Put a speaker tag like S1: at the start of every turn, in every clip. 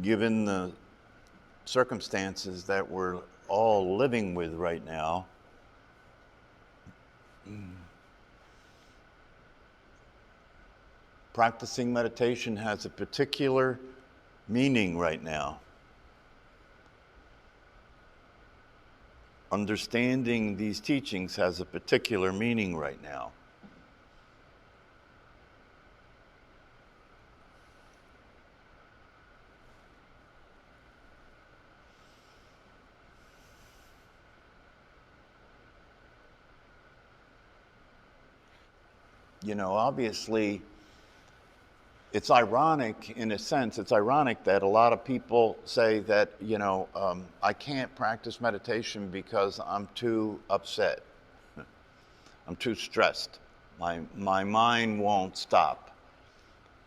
S1: given the circumstances that we're all living with right now, practicing meditation has a particular meaning right now. Understanding these teachings has a particular meaning right now. You know, obviously, it's ironic, in a sense, it's ironic that a lot of people say that, I can't practice meditation because I'm too upset. I'm too stressed. My mind won't stop.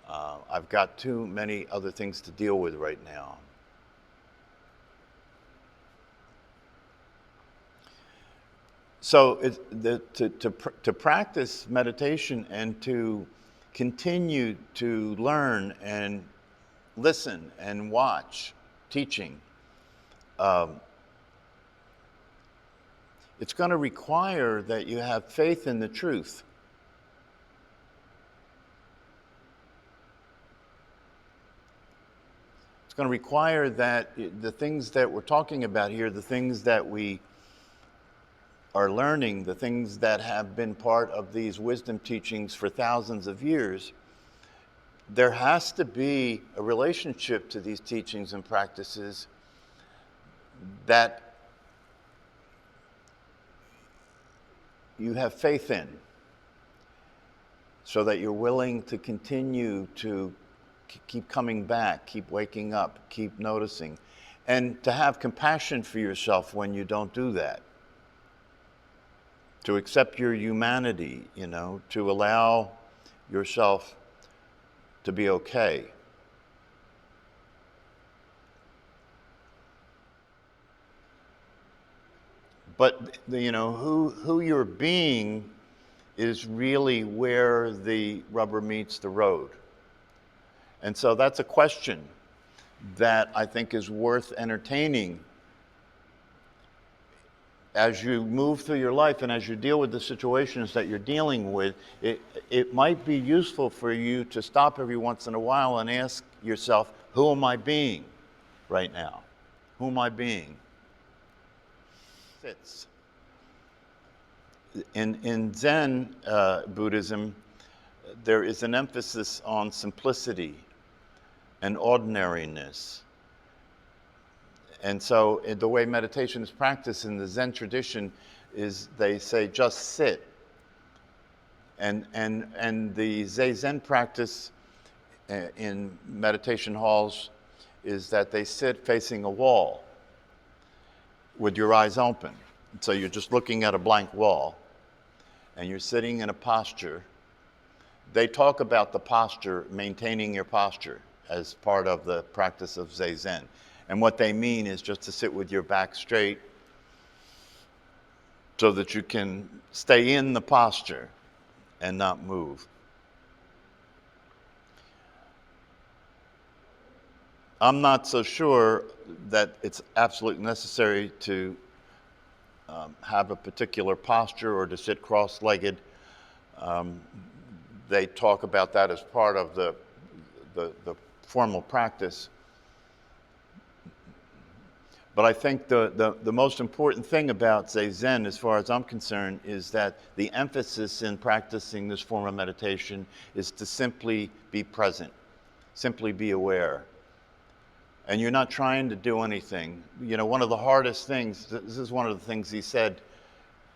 S1: I've got too many other things to deal with right now. So to practice meditation and to continue to learn and listen and watch teaching, it's going to require that you have faith in the truth. It's going to require that the things that we're talking about here, the things that we are learning, the things that have been part of these wisdom teachings for thousands of years, there has to be a relationship to these teachings and practices that you have faith in, so that you're willing to continue to keep coming back, keep waking up, keep noticing, and to have compassion for yourself when you don't do that. To accept your humanity, to allow yourself to be okay. But who you're being is really where the rubber meets the road. And so that's a question that I think is worth entertaining as you move through your life and as you deal with the situations that you're dealing with. It might be useful for you to stop every once in a while and ask yourself, who am I being right now? Who am I being? Fits. In Zen Buddhism, there is an emphasis on simplicity and ordinariness. And so the way meditation is practiced in the Zen tradition is they say, just sit. And the Zazen practice in meditation halls is that they sit facing a wall with your eyes open. So you're just looking at a blank wall and you're sitting in a posture. They talk about the posture, maintaining your posture as part of the practice of Zazen. And what they mean is just to sit with your back straight so that you can stay in the posture and not move. I'm not so sure that it's absolutely necessary to have a particular posture or to sit cross-legged. They talk about that as part of the formal practice. But I think the most important thing about Zazen, as far as I'm concerned, is that the emphasis in practicing this form of meditation is to simply be present, simply be aware. And you're not trying to do anything. One of the hardest things, this is one of the things he said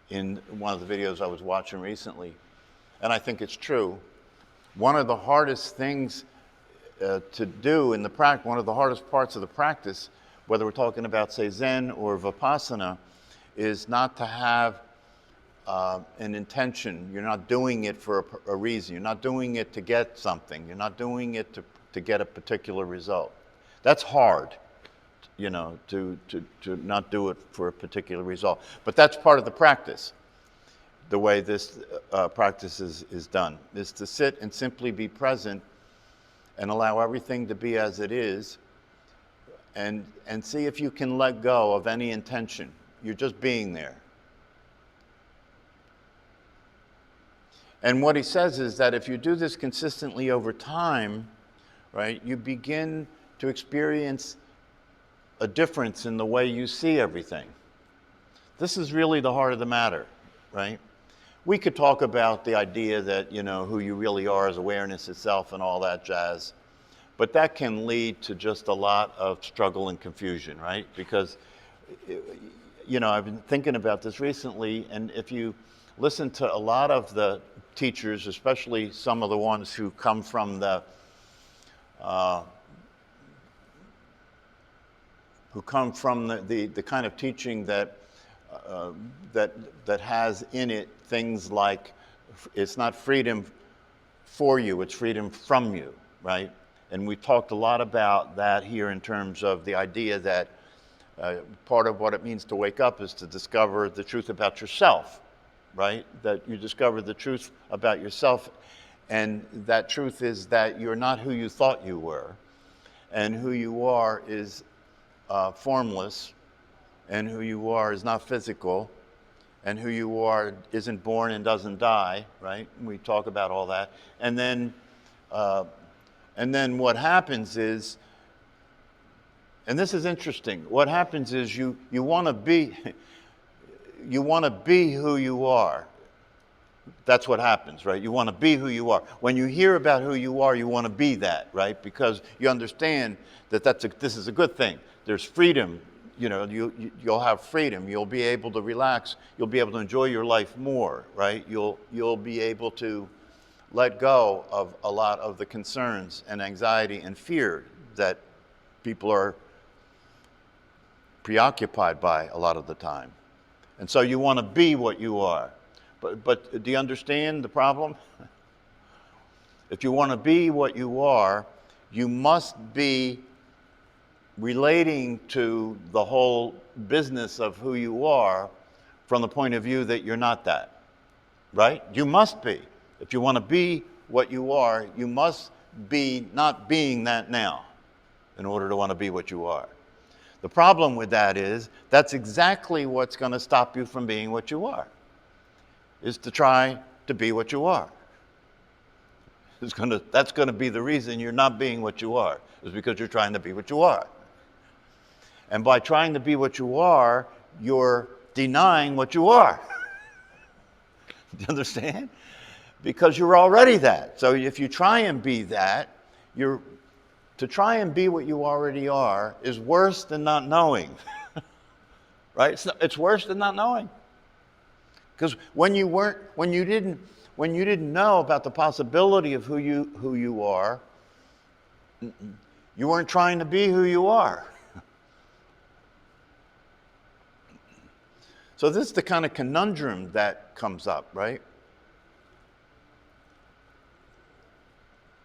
S1: in one of the videos I was watching recently, and I think it's true. One of the hardest things to do in the practice, one of the hardest parts of the practice, whether we're talking about, say, Zen or Vipassana, is not to have an intention. You're not doing it for a reason. You're not doing it to get something. You're not doing it to get a particular result. That's hard, to not do it for a particular result. But that's part of the practice. The way this practice is done is to sit and simply be present and allow everything to be as it is, and see if you can let go of any intention. You're just being there. And what he says is that if you do this consistently over time, right, you begin to experience a difference in the way you see everything. This is really the heart of the matter, right? We could talk about the idea that, who you really are is awareness itself and all that jazz, but that can lead to just a lot of struggle and confusion, right? Because, I've been thinking about this recently, and if you listen to a lot of the teachers, especially some of the ones who come from the kind of teaching that has in it things like it's not freedom for you, it's freedom from you, right? And we talked a lot about that here in terms of the idea that part of what it means to wake up is to discover the truth about yourself, right? That you discover the truth about yourself, and that truth is that you're not who you thought you were, and who you are is formless, and who you are is not physical, and who you are isn't born and doesn't die, right? We talk about all that. And then what happens is, and this is interesting, what happens is you want to be who you are. That's what happens, right? You want to be who you are. When you hear about who you are, you want to be that, right? Because you understand that this is a good thing. There's freedom. You'll have freedom. You'll be able to relax. You'll be able to enjoy your life more, right? You'll be able to let go of a lot of the concerns and anxiety and fear that people are preoccupied by a lot of the time. And so you want to be what you are. But do you understand the problem? If you want to be what you are, you must be relating to the whole business of who you are from the point of view that you're not that, right? You must be. If you want to be what you are, you must be not being that now in order to want to be what you are. The problem with that is that's exactly what's going to stop you from being what you are, is to try to be what you are. That's going to be the reason you're not being what you are, is because you're trying to be what you are. And by trying to be what you are, you're denying what you are. Do you understand? Because you're already that. So if you try and be that, to try and be what you already are is worse than not knowing. Right? It's worse than not knowing. Because when you didn't know about the possibility of who you are, you weren't trying to be who you are. So this is the kind of conundrum that comes up, right?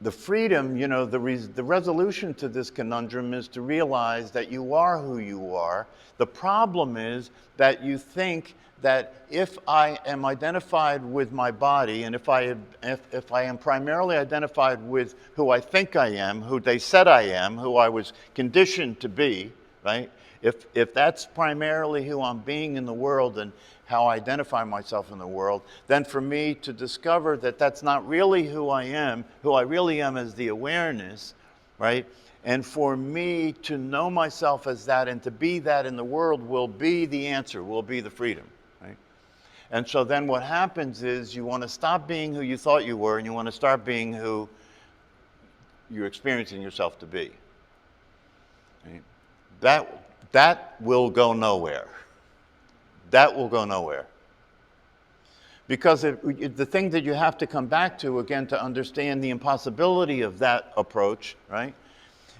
S1: The freedom, the resolution to this conundrum is to realize that you are who you are. The problem is that you think that if I am identified with my body, and if I am primarily identified with who I think I am, who they said I am, who I was conditioned to be, right? If that's primarily who I'm being in the world and how I identify myself in the world, then for me to discover that that's not really who I am, who I really am is the awareness, right? And for me to know myself as that and to be that in the world will be the answer, will be the freedom, right? And so then what happens is you want to stop being who you thought you were and you want to start being who you're experiencing yourself to be. Right? That will go nowhere. That will go nowhere. Because the thing that you have to come back to, again, to understand the impossibility of that approach, right,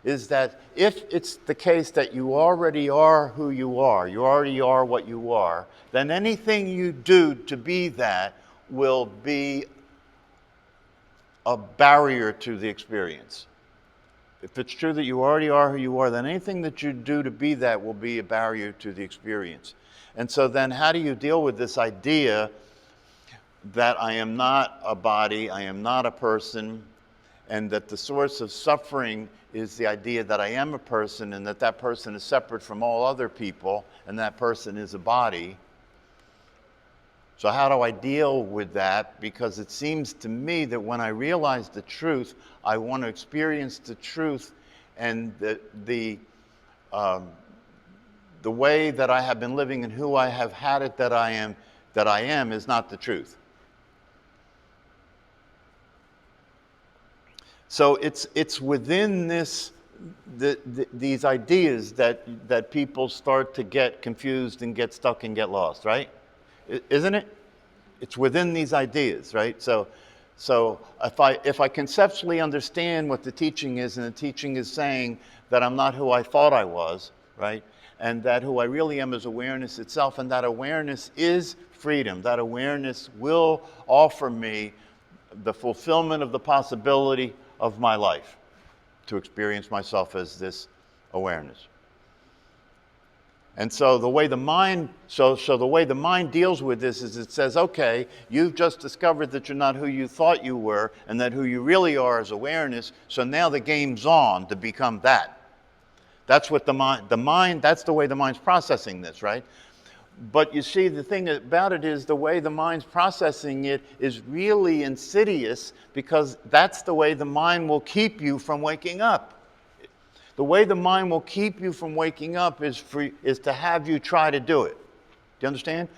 S1: is that if it's the case that you already are who you already are what you are, then anything you do to be that will be a barrier to the experience. If it's true that you already are who you are, then anything that you do to be that will be a barrier to the experience. And so then how do you deal with this idea that I am not a body, I am not a person, and that the source of suffering is the idea that I am a person and that that person is separate from all other people and that person is a body. So how do I deal with that? Because it seems to me that when I realize the truth, I want to experience the truth, and the way that I have been living and who I have had it that I am is not the truth. So it's within this these ideas that people start to get confused and get stuck and get lost, right? Isn't it? It's within these ideas, right? So if I conceptually understand what the teaching is, and the teaching is saying that I'm not who I thought I was, right? And that who I really am is awareness itself, and that awareness is freedom. That awareness will offer me the fulfillment of the possibility of my life, to experience myself as this awareness. And so the way the mind, the way the mind deals with this is it says, okay, you've just discovered that you're not who you thought you were, and that who you really are is awareness. So now the game's on to become that. That's what the mind, that's the way the mind's processing this, right? But you see, the thing about it is the way the mind's processing it is really insidious, because that's the way the mind will keep you from waking up. The way the mind will keep you from waking up is to have you try to do it. Do you understand?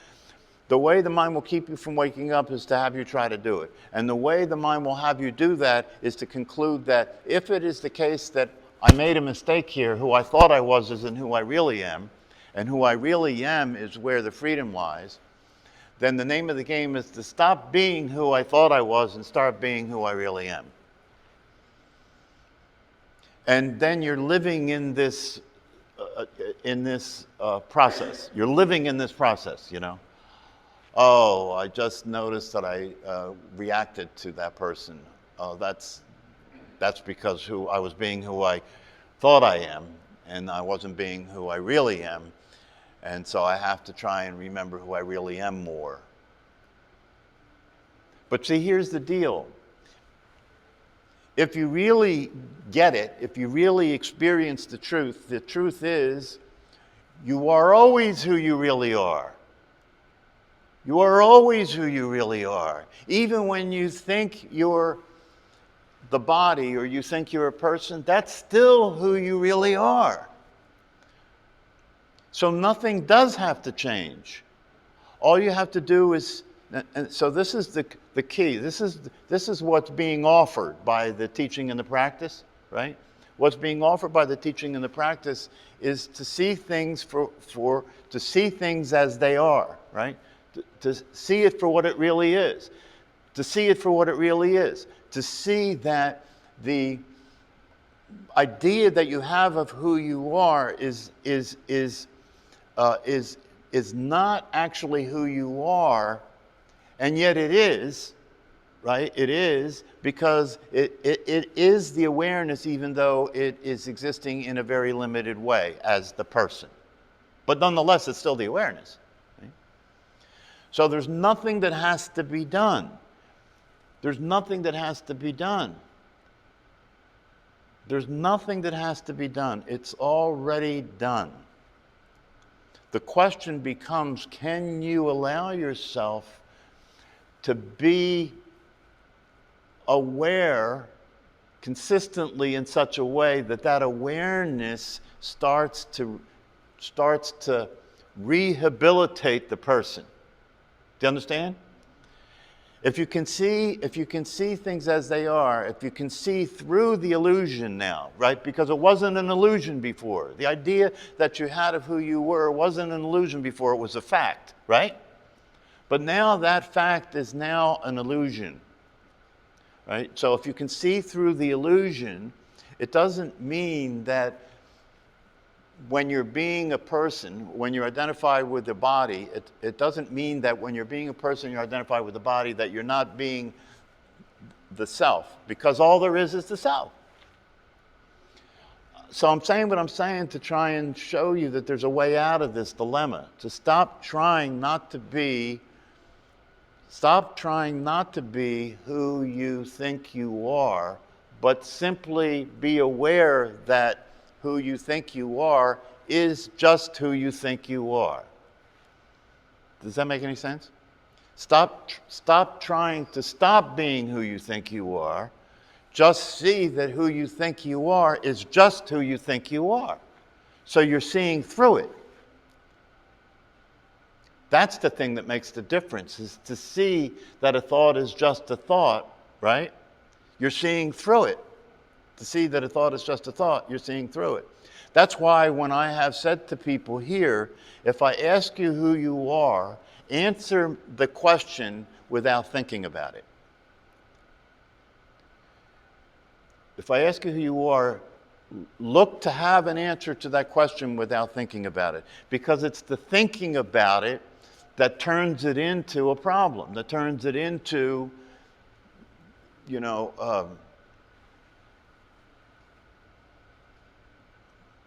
S1: The way the mind will keep you from waking up is to have you try to do it. And the way the mind will have you do that is to conclude that if it is the case that I made a mistake here, who I thought I was isn't who I really am, and who I really am is where the freedom lies, then the name of the game is to stop being who I thought I was and start being who I really am. And then you're living in this process. You're living in this process, you know. Oh, I just noticed that I reacted to that person. Oh, that's because I was being who I thought I am, and I wasn't being who I really am. And so I have to try and remember who I really am more. But see, here's the deal. If you really get it, if you really experience the truth is you are always who you really are. You are always who you really are. Even when you think you're the body or you think you're a person, that's still who you really are. So nothing does have to change. All you have to do is, and so this is the key. This is what's being offered by the teaching and the practice, right? What's being offered by the teaching and the practice is to see things to see things as they are, right? To see it for what it really is. To see it for what it really is. To see that the idea that you have of who you are is not actually who you are, and yet it is, right? It is, because it is the awareness, even though it is existing in a very limited way as the person. But nonetheless, it's still the awareness. Right? So there's nothing that has to be done. There's nothing that has to be done. There's nothing that has to be done. It's already done. The question becomes, can you allow yourself to be aware consistently in such a way that that awareness starts to rehabilitate the person? Do you understand? If you can see things as they are, if you can see through the illusion now, right? Because it wasn't an illusion before. The idea that you had of who you were wasn't an illusion before, it was a fact, right? But now that fact is now an illusion, right? So if you can see through the illusion, it doesn't mean that when you're being a person, when you're identified with the body, it doesn't mean that when you're being a person, you're identified with the body, that you're not being the self, because all there is the self. So I'm saying what I'm saying to try and show you that there's a way out of this dilemma, to stop trying not to be who you think you are, but simply be aware that who you think you are is just who you think you are. Does that make any sense? Stop trying to stop being who you think you are. Just see that who you think you are is just who you think you are. So you're seeing through it. That's the thing that makes the difference, is to see that a thought is just a thought, right? You're seeing through it. To see that a thought is just a thought, you're seeing through it. That's why when I have said to people here, if I ask you who you are, answer the question without thinking about it. If I ask you who you are, look to have an answer to that question without thinking about it. Because it's the thinking about it that turns it into a problem, that turns it into,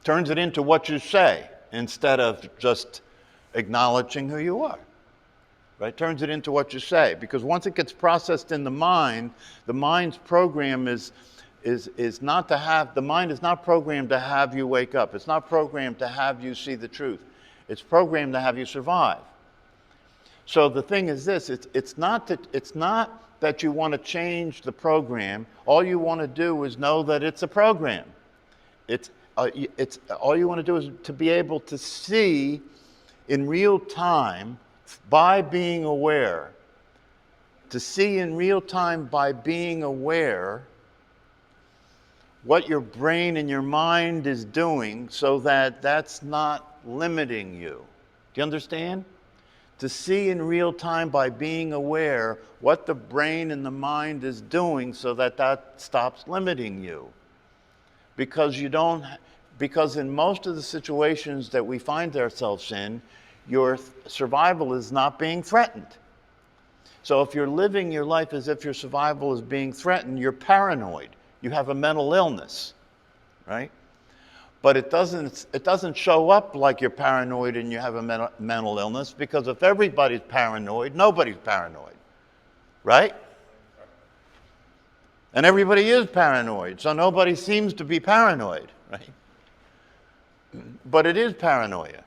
S1: turns it into what you say instead of just acknowledging who you are. Right? Turns it into what you say. Because once it gets processed in the mind's program is not to have, the mind is not programmed to have you wake up. It's not programmed to have you see the truth. It's programmed to have you survive. So the thing is this, it's not that you want to change the program. All you want to do is know that it's a program. It's all you want to do is to be able to see in real time by being aware. To see in real time by being aware what your brain and your mind is doing so that that's not limiting you. Do you understand? To see in real time by being aware what the brain and the mind is doing so that that stops limiting you. Because in most of the situations that we find ourselves in, your survival is not being threatened. So if you're living your life as if your survival is being threatened, you're paranoid. You have a mental illness, right? But it doesn't show up like you're paranoid and you have a mental illness, because if everybody's paranoid, nobody's paranoid, right? And everybody is paranoid, so nobody seems to be paranoid, right? But it is paranoia.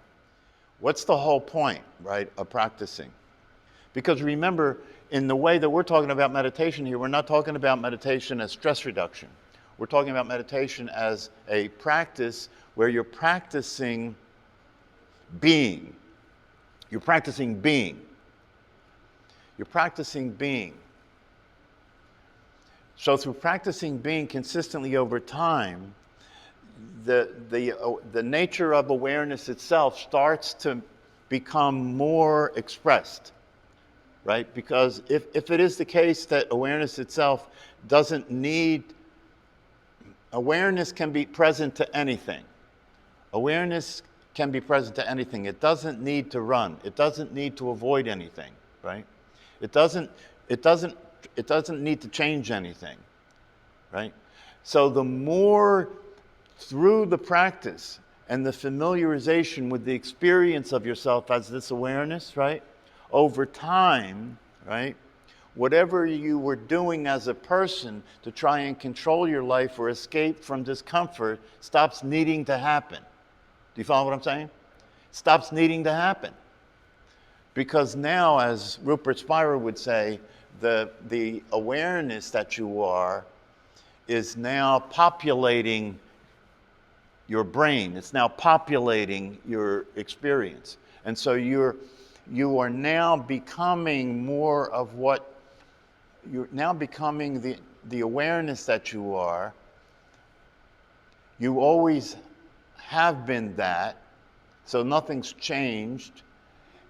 S1: What's the whole point, right, of practicing? Because remember, in the way that we're talking about meditation here, we're not talking about meditation as stress reduction. We're talking about meditation as a practice where you're practicing being. You're practicing being. You're practicing being. So through practicing being consistently over time, the nature of awareness itself starts to become more expressed, right? Because if it is the case that awareness itself doesn't need, awareness can be present to anything. Awareness can be present to anything. It doesn't need to run. It doesn't need to avoid anything, right? It doesn't need to change anything, right? So the more through the practice and the familiarization with the experience of yourself as this awareness, right? Over time, right? Whatever you were doing as a person to try and control your life or escape from discomfort stops needing to happen. Do you follow what I'm saying? Stops needing to happen. Because now, as Rupert Spira would say, the awareness that you are is now populating your brain. It's now populating your experience. And so you are now becoming more of what, you're now becoming the awareness that you are. You always have been that, so nothing's changed.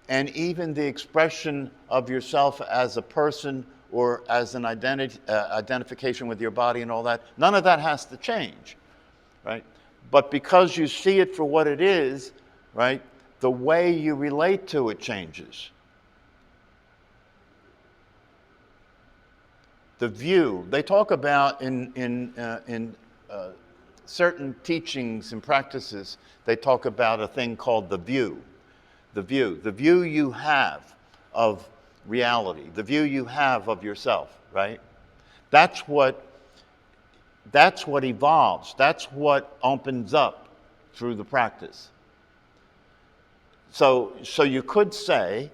S1: And even the expression of yourself as a person or as an identification with your body and all that, none of that has to change, right? But because you see it for what it is, right, the way you relate to it changes. The view, they talk about in certain teachings and practices, they talk about a thing called the view. The view you have of reality, the view you have of yourself, right? That's what That's what evolves. That's what opens up through the practice. So you could say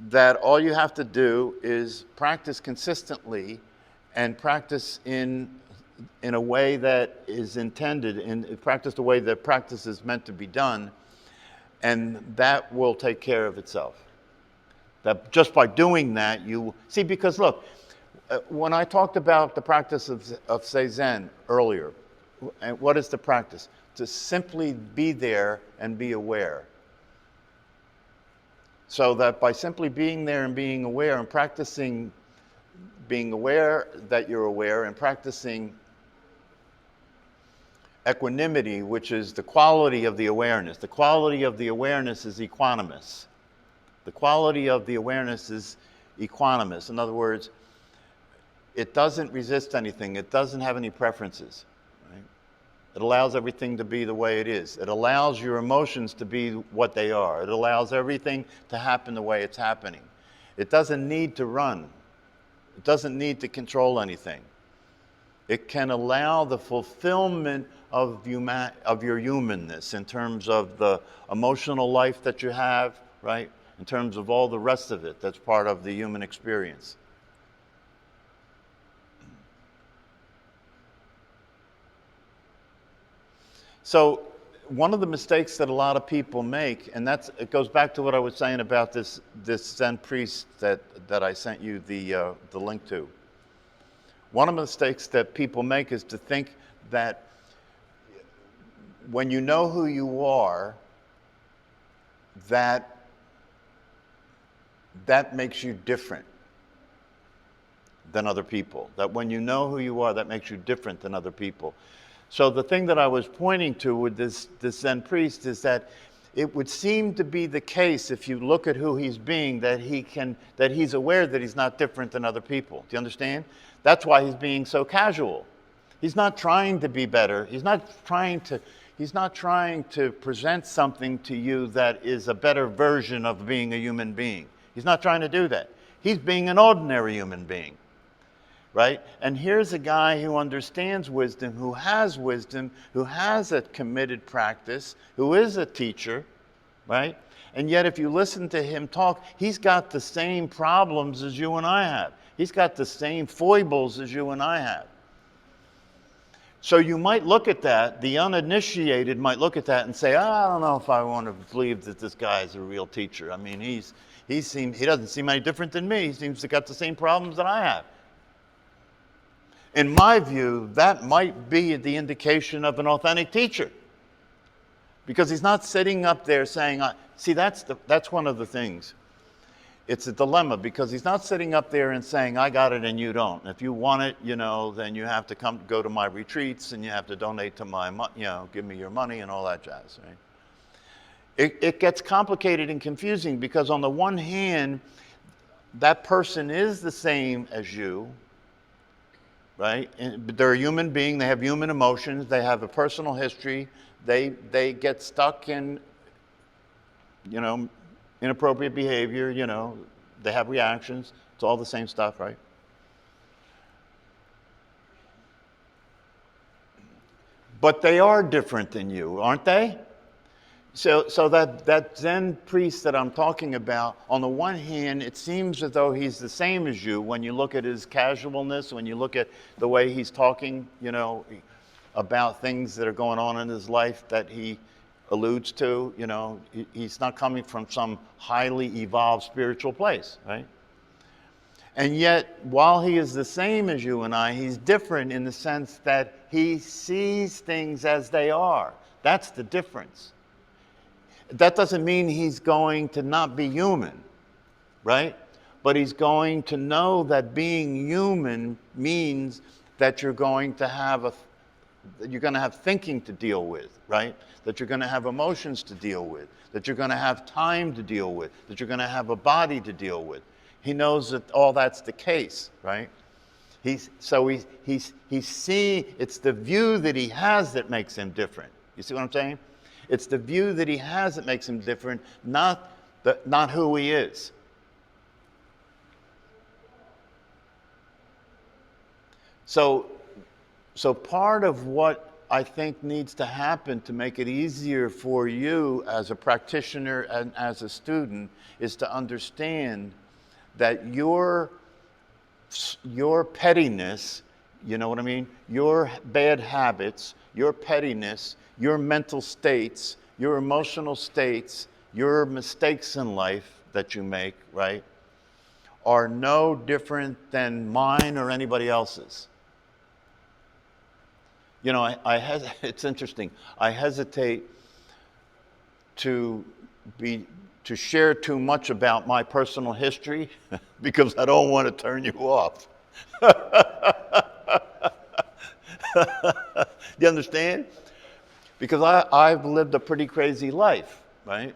S1: that all you have to do is practice consistently and practice in a way that is intended, and practice the way that practice is meant to be done, and that will take care of itself. That just by doing that, you see, because look, when I talked about the practice of Seizen earlier, and what is the practice? To simply be there and be aware. So that by simply being there and being aware and practicing being aware that you're aware and practicing equanimity, which is the quality of the awareness. The quality of the awareness is equanimous. The quality of the awareness is equanimous. In other words, it doesn't resist anything. It doesn't have any preferences. Right? It allows everything to be the way it is. It allows your emotions to be what they are. It allows everything to happen the way it's happening. It doesn't need to run. It doesn't need to control anything. It can allow the fulfillment of your humanness in terms of the emotional life that you have, right? In terms of all the rest of it that's part of the human experience. So one of the mistakes that a lot of people make, and it goes back to what I was saying about this Zen priest that I sent you the link to. One of the mistakes that people make is to think that when you know who you are, that makes you different than other people. That when you know who you are, that makes you different than other people. So the thing that I was pointing to with this Zen priest is that it would seem to be the case, if you look at who he's being, that he's aware that he's not different than other people. Do you understand? That's why he's being so casual. He's not trying to be better. He's not trying to present something to you that is a better version of being a human being. He's not trying to do that. He's being an ordinary human being. Right? And here's a guy who understands wisdom, who has a committed practice, who is a teacher, right? And yet if you listen to him talk, he's got the same problems as you and I have. He's got the same foibles as you and I have. So you might look at that, the uninitiated might look at that and say, I don't know if I want to believe that this guy is a real teacher. I mean, he doesn't seem any different than me. He seems to got the same problems that I have. In my view, that might be the indication of an authentic teacher. Because he's not sitting up there saying, see, that's one of the things. It's a dilemma, because he's not sitting up there and saying, I got it and you don't. And if you want it, then you have to go to my retreats and you have to donate to my, give me your money and all that jazz, right? It gets complicated and confusing, because on the one hand, that person is the same as you, right? They're a human being. They have human emotions. They have a personal history. They get stuck in, inappropriate behavior. They have reactions. It's all the same stuff, right? But they are different than you, aren't they? So that Zen priest that I'm talking about, on the one hand, it seems as though he's the same as you when you look at his casualness, when you look at the way he's talking, about things that are going on in his life that he alludes to. He's not coming from some highly evolved spiritual place, right? And yet, while he is the same as you and I, he's different in the sense that he sees things as they are. That's the difference. That doesn't mean he's going to not be human, right? But he's going to know that being human means that you're going to have thinking to deal with, right? That you're going to have emotions to deal with, that you're going to have time to deal with, that you're going to have a body to deal with. He knows that all that's the case, right? He's seeing, it's the view that he has that makes him different. You see what I'm saying? It's the view that he has that makes him different, not who he is. So So part of what I think needs to happen to make it easier for you as a practitioner and as a student is to understand that your pettiness, you know what I mean? Your bad habits, your pettiness, your mental states, your emotional states, your mistakes in life that you make, right, are no different than mine or anybody else's. You know, it's interesting. I hesitate to share too much about my personal history because I don't want to turn you off. You understand? Because I've lived a pretty crazy life, right?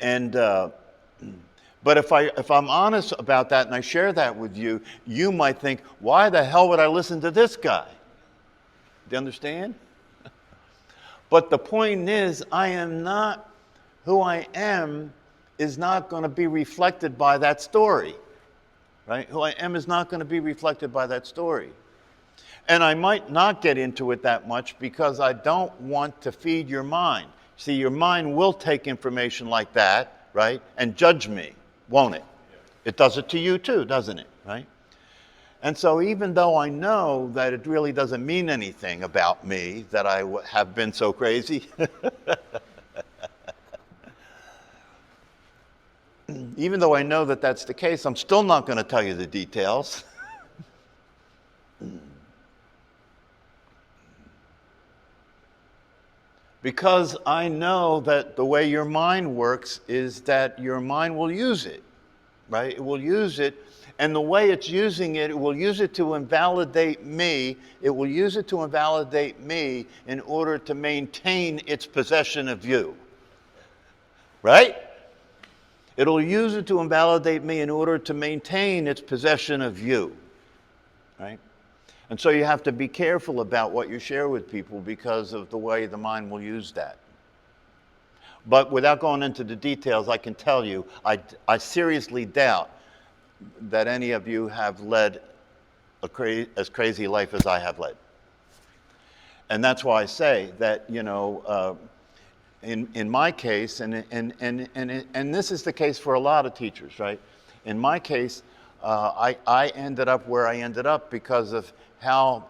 S1: And but if I'm honest about that and I share that with you, you might think, why the hell would I listen to this guy? Do you understand? But the point is, I am not who I am is not going to be reflected by that story, right? Who I am is not going to be reflected by that story. And I might not get into it that much because I don't want to feed your mind. See, your mind will take information like that, right, and judge me, won't it? It does it to you too, doesn't it, right? And so even though I know that it really doesn't mean anything about me, that I have been so crazy, even though I know that that's the case, I'm still not going to tell you the details. Because I know that the way your mind works is that your mind will use it, right? It will use it. And the way it's using it, it will use it to invalidate me. It will use it to invalidate me in order to maintain its possession of you. Right? It'll use it to invalidate me in order to maintain its possession of you. Right? And so you have to be careful about what you share with people because of the way the mind will use that. But without going into the details, I can tell you, I seriously doubt that any of you have led as crazy life as I have led. And that's why I say that, you know, in my case, and this is the case for a lot of teachers, right? In my case, I ended up where I ended up because of how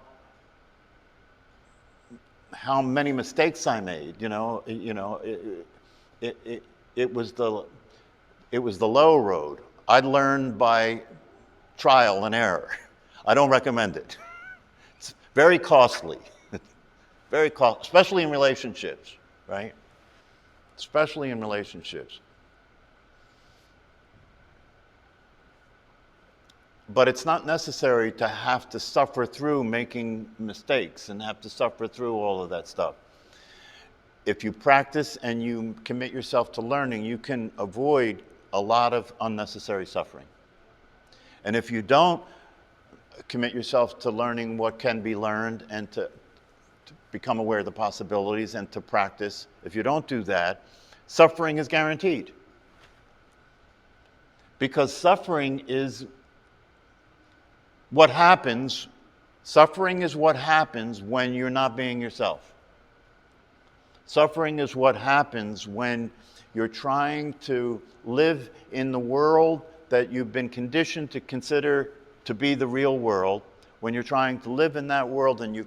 S1: many mistakes I made. It was the low road. I learned by trial and error. I don't recommend it. It's very costly, very costly, especially in relationships, right? Especially in relationships. But it's not necessary to have to suffer through making mistakes and have to suffer through all of that stuff. If you practice and you commit yourself to learning, you can avoid a lot of unnecessary suffering. And if you don't commit yourself to learning what can be learned and to become aware of the possibilities and to practice, if you don't do that, suffering is guaranteed. Because suffering is what happens when you're not being yourself. Suffering is what happens when you're trying to live in the world that you've been conditioned to consider to be the real world, when you're trying to live in that world and you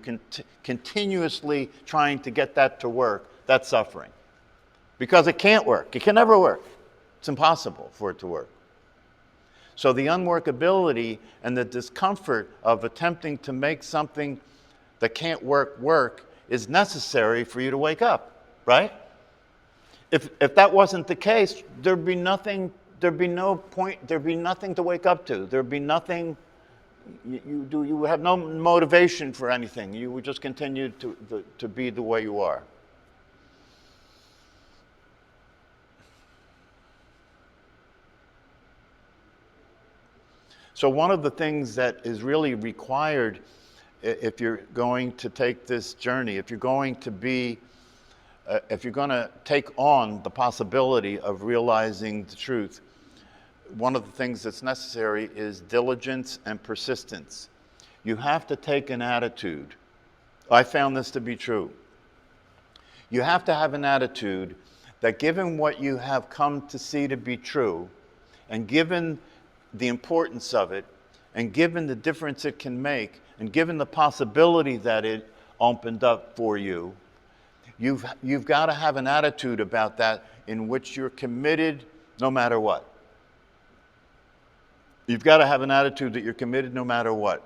S1: continuously trying to get that to work. That's suffering. Because it can't work. It can never work. It's impossible for it to work. So the unworkability and the discomfort of attempting to make something that can't work is necessary for you to wake up, right? If that wasn't the case, there'd be nothing to wake up to. There'd be nothing, you would have no motivation for anything. You would just continue to be the way you are. So one of the things that is really required if you're going to take this journey, if you're going to take on the possibility of realizing the truth, one of the things that's necessary is diligence and persistence. You have to take an attitude. I found this to be true. You have to have an attitude that given what you have come to see to be true, and given the importance of it, and given the difference it can make, and given the possibility that it opened up for you, you've got to have an attitude about that in which you're committed no matter what. You've got to have an attitude that you're committed no matter what.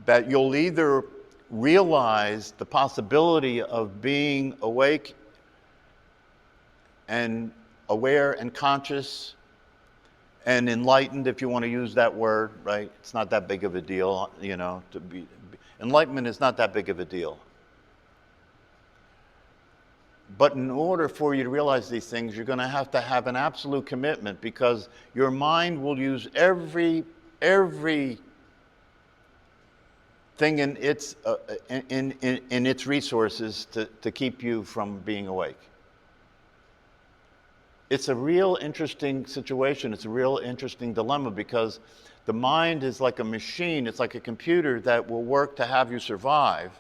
S1: That you'll either realize the possibility of being awake and aware and conscious and enlightened, if you want to use that word, right? It's not that big of a deal, you know, enlightenment is not that big of a deal. But in order for you to realize these things, you're going to have an absolute commitment, because your mind will use every thing in its resources to keep you from being awake. It's a real interesting situation. It's a real interesting dilemma, because the mind is like a machine. It's like a computer that will work to have you survive.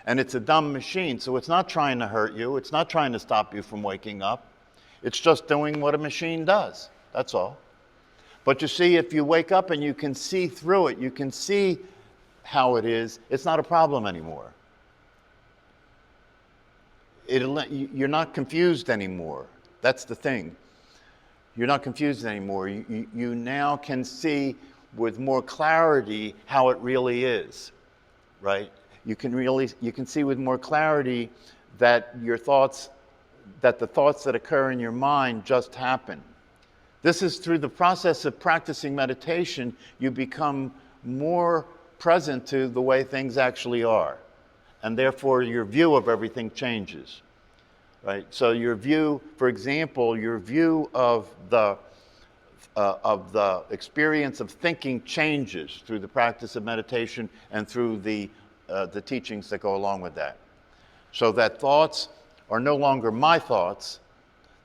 S1: And it's a dumb machine, so it's not trying to hurt you. It's not trying to stop you from waking up. It's just doing what a machine does. That's all. But you see, if you wake up and you can see through it, you can see how it is, it's not a problem anymore. You're not confused anymore. That's the thing. You're not confused anymore. You now can see with more clarity how it really is, right? You can see with more clarity that the thoughts that occur in your mind just happen. This is through the process of practicing meditation, you become more present to the way things actually are. And therefore your view of everything changes, right? So your view, for example, your view of the experience of thinking changes through the practice of meditation and through the teachings that go along with that. So that thoughts are no longer my thoughts,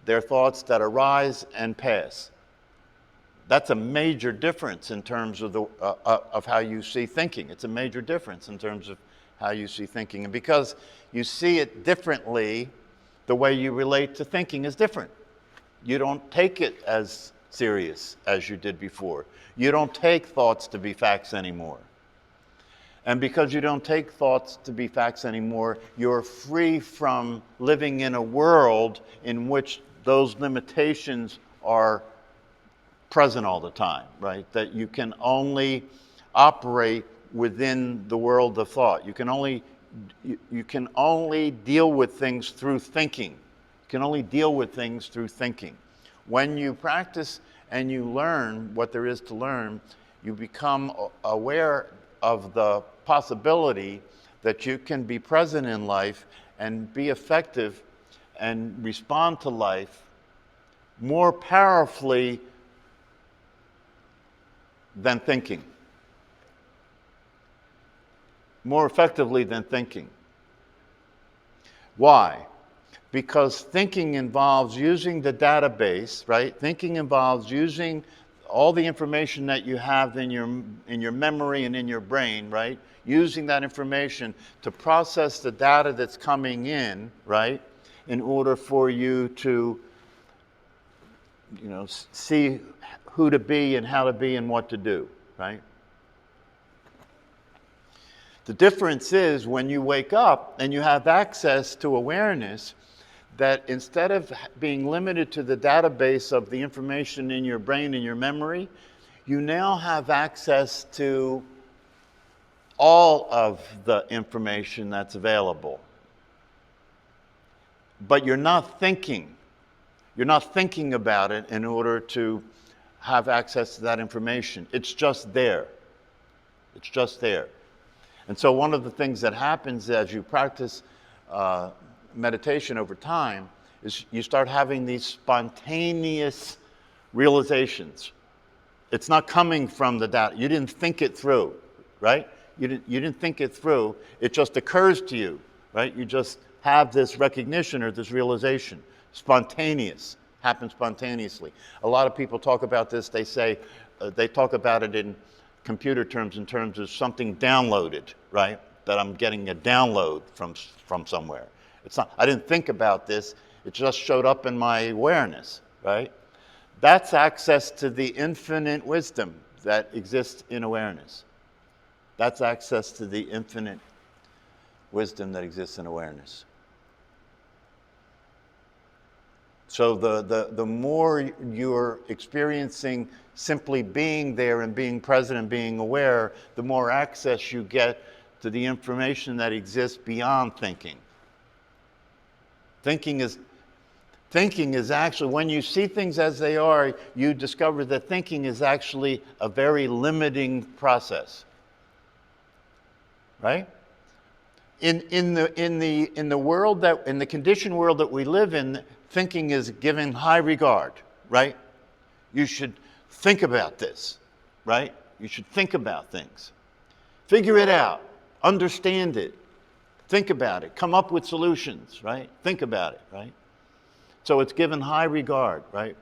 S1: they're thoughts that arise and pass. That's a major difference in terms of of how you see thinking. It's a major difference in terms of how you see thinking. And because you see it differently, the way you relate to thinking is different. You don't take it as serious as you did before. You don't take thoughts to be facts anymore. And because you don't take thoughts to be facts anymore, you're free from living in a world in which those limitations are present all the time, right? That you can only operate within the world of thought. You can only deal with things through thinking. You can only deal with things through thinking. When you practice and you learn what there is to learn, you become aware of the possibility that you can be present in life and be effective and respond to life more powerfully than thinking. More effectively than thinking. Why? Because thinking involves using the database, right? Thinking involves using all the information that you have in your memory and in your brain, right? Using that information to process the data that's coming in, right? In order for you to, see who to be and how to be and what to do, right? The difference is when you wake up and you have access to awareness, that instead of being limited to the database of the information in your brain and your memory, you now have access to all of the information that's available. But you're not thinking. You're not thinking about it in order to have access to that information. It's just there. It's just there. And so one of the things that happens as you practice meditation over time is you start having these spontaneous realizations. It's not coming from the data. You didn't think it through, right? You didn't think it through. It just occurs to you, right? You just have this recognition or this realization. Spontaneous. Happens spontaneously. A lot of people talk about this. They say, they talk about it in computer terms in terms of something downloaded, right? That I'm getting a download from somewhere. It's not, I didn't think about this, it just showed up in my awareness, right? That's access to the infinite wisdom that exists in awareness. That's access to the infinite wisdom that exists in awareness. So the more you're experiencing simply being there and being present and being aware, the more access you get to the information that exists beyond thinking. Thinking is actually, when you see things as they are, you discover that thinking is actually a very limiting process. Right? In the world in the conditioned world that we live in, thinking is given high regard, right? You should think about this, right? You should think about things. Figure it out, understand it, think about it, come up with solutions, right? Think about it, right? So it's given high regard, right?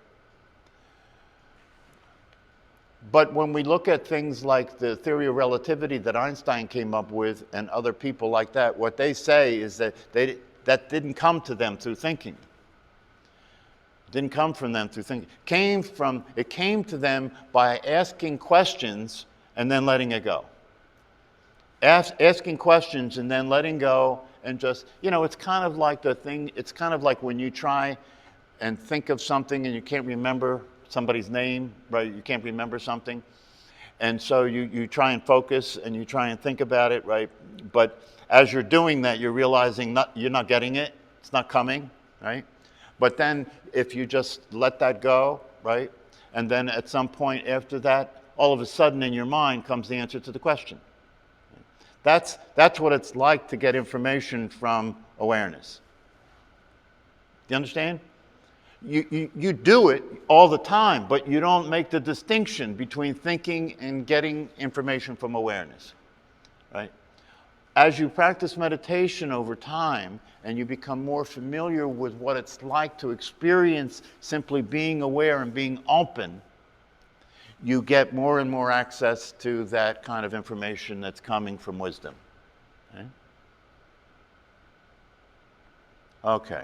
S1: But when we look at things like the theory of relativity that Einstein came up with and other people like that, what they say is that that didn't come to them through thinking. It didn't come from them through thinking. It came to them by asking questions and then letting it go. Asking questions and then letting go, and just, it's kind of like it's kind of like when you try and think of something and you can't remember somebody's name, right? You can't remember something. And so you try and focus and you try and think about it, right? But as you're doing that, you're realizing you're not getting it. It's not coming, right? But then if you just let that go, right? And then at some point after that, all of a sudden in your mind comes the answer to the question. That's what it's like to get information from awareness. Do you understand? You do it all the time, but you don't make the distinction between thinking and getting information from awareness, right? As you practice meditation over time and you become more familiar with what it's like to experience simply being aware and being open, you get more and more access to that kind of information that's coming from wisdom. Okay? Okay.